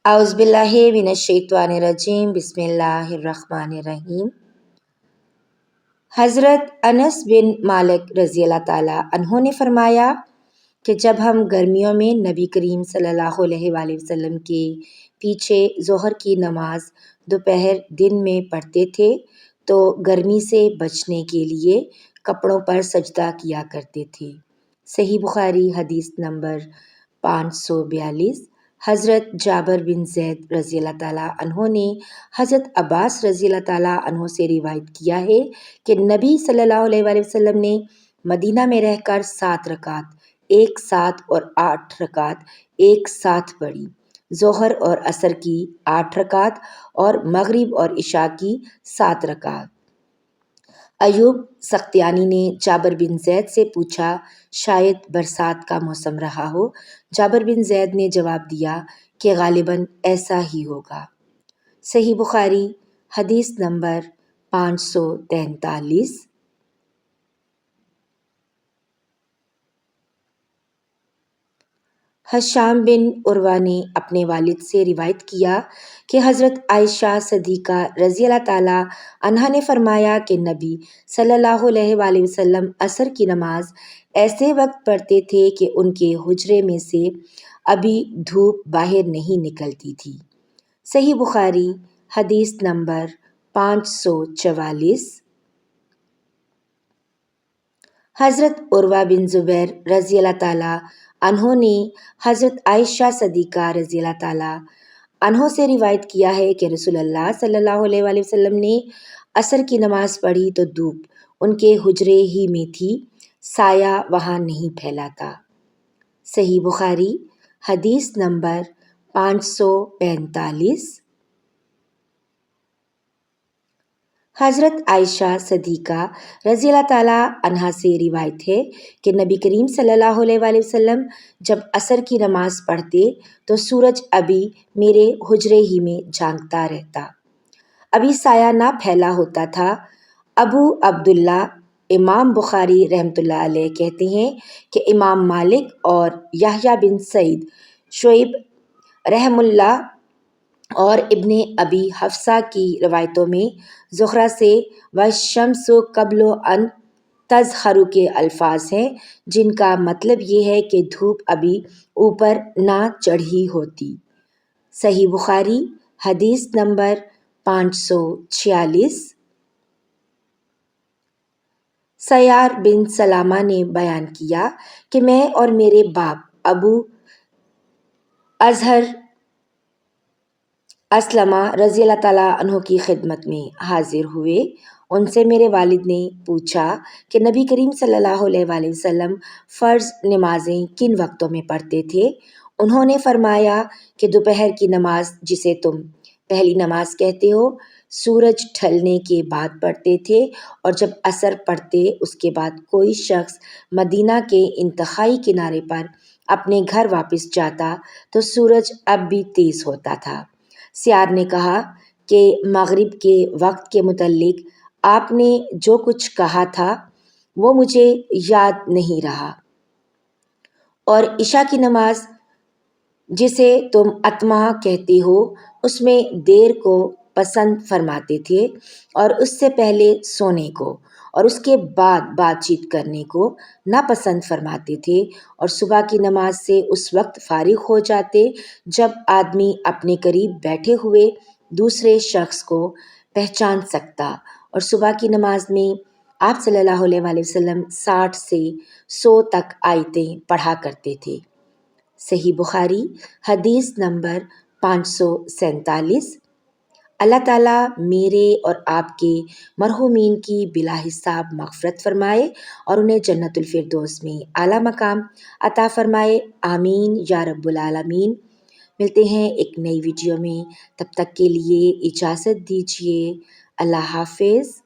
اعوذ باللہ من الشیطان الرجیم بسم اللہ الرحمن الرحیم۔ حضرت انس بن مالک رضی اللہ تعالیٰ عنہ نے فرمایا کہ جب ہم گرمیوں میں نبی کریم صلی اللہ علیہ وآلہ وسلم کے پیچھے ظہر کی نماز دوپہر دن میں پڑھتے تھے تو گرمی سے بچنے کے لیے کپڑوں پر سجدہ کیا کرتے تھے۔ صحیح بخاری حدیث نمبر 542۔ حضرت جابر بن زید رضی اللہ تعالیٰ عنہ نے حضرت عباس رضی اللہ تعالیٰ عنہ سے روایت کیا ہے کہ نبی صلی اللہ علیہ وآلہ وسلم نے مدینہ میں رہ کر 7 رکعت ایک ساتھ اور 8 رکعت ایک ساتھ پڑھی۔ ظہر اور عصر کی 8 رکعت اور مغرب اور عشاء کی 7 رکعت۔ ایوب سختیانی نے جابر بن زید سے پوچھا شاید برسات کا موسم رہا ہو۔ جابر بن زید نے جواب دیا کہ غالباً ایسا ہی ہوگا۔ صحیح بخاری حدیث نمبر 543۔ ہشام بن عروہ نے اپنے والد سے روایت کیا کہ حضرت عائشہ صدیقہ رضی اللہ تعالیٰ عنہا نے فرمایا کہ نبی صلی اللہ علیہ وآلہ وسلم عصر کی نماز ایسے وقت پڑھتے تھے کہ ان کے حجرے میں سے ابھی دھوپ باہر نہیں نکلتی تھی۔ صحیح بخاری حدیث نمبر 544۔ حضرت عروہ بن زبیر رضی اللہ تعالیٰ عنہ نے حضرت عائشہ صدیقہ رضی اللہ تعالیٰ عنہ سے روایت کیا ہے کہ رسول اللہ صلی اللہ علیہ وآلہ وسلم نے عصر کی نماز پڑھی تو دھوپ ان کے حجرے ہی میں تھی، سایہ وہاں نہیں پھیلا تھا۔ صحیح بخاری حدیث نمبر 545۔ حضرت عائشہ صدیقہ رضی اللہ تعالیٰ عنہا سے روایت ہے کہ نبی کریم صلی اللہ علیہ وآلہ وسلم جب عصر کی نماز پڑھتے تو سورج ابھی میرے حجرے ہی میں جھانکتا رہتا، ابھی سایہ نہ پھیلا ہوتا تھا۔ ابو عبداللہ امام بخاری رحمۃ اللہ علیہ کہتے ہیں کہ امام مالک اور یحییٰ بن سعید شعیب رحم اللہ اور ابن ابی حفصہ کی روایتوں میں زہرہ سے والشمس قبل ان تظہر کے الفاظ ہیں، جن کا مطلب یہ ہے کہ دھوپ ابھی اوپر نہ چڑھی ہوتی۔ صحیح بخاری حدیث نمبر 546۔ سیار بن سلامہ نے بیان کیا کہ میں اور میرے باپ ابو اظہر اسلمہ رضی اللہ تعالیٰ عنہ کی خدمت میں حاضر ہوئے۔ ان سے میرے والد نے پوچھا کہ نبی کریم صلی اللہ علیہ وآلہ وسلم فرض نمازیں کن وقتوں میں پڑھتے تھے؟ انہوں نے فرمایا کہ دوپہر کی نماز جسے تم پہلی نماز کہتے ہو سورج ڈھلنے کے بعد پڑھتے تھے، اور جب عصر پڑھتے اس کے بعد کوئی شخص مدینہ کے انتہائی کنارے پر اپنے گھر واپس جاتا تو سورج اب بھی تیز ہوتا تھا۔ سیار نے کہا کہ مغرب کے وقت کے متعلق آپ نے جو کچھ کہا تھا وہ مجھے یاد نہیں رہا، اور عشاء کی نماز جسے تم اتمہ کہتے ہو اس میں دیر کو پسند فرماتے تھے، اور اس سے پہلے سونے کو اور اس کے بعد بات چیت کرنے کو ناپسند فرماتے تھے، اور صبح کی نماز سے اس وقت فارغ ہو جاتے جب آدمی اپنے قریب بیٹھے ہوئے دوسرے شخص کو پہچان سکتا، اور صبح کی نماز میں آپ صلی اللہ علیہ وآلہ وسلم 60 سے 100 تک آیتیں پڑھا کرتے تھے۔ صحیح بخاری حدیث نمبر 547۔ اللہ تعالیٰ میرے اور آپ کے مرحومین کی بلا حساب مغفرت فرمائے اور انہیں جنت الفردوس میں اعلیٰ مقام عطا فرمائے، آمین یا رب العالمین۔ ملتے ہیں ایک نئی ویڈیو میں، تب تک کے لیے اجازت دیجیے، اللہ حافظ۔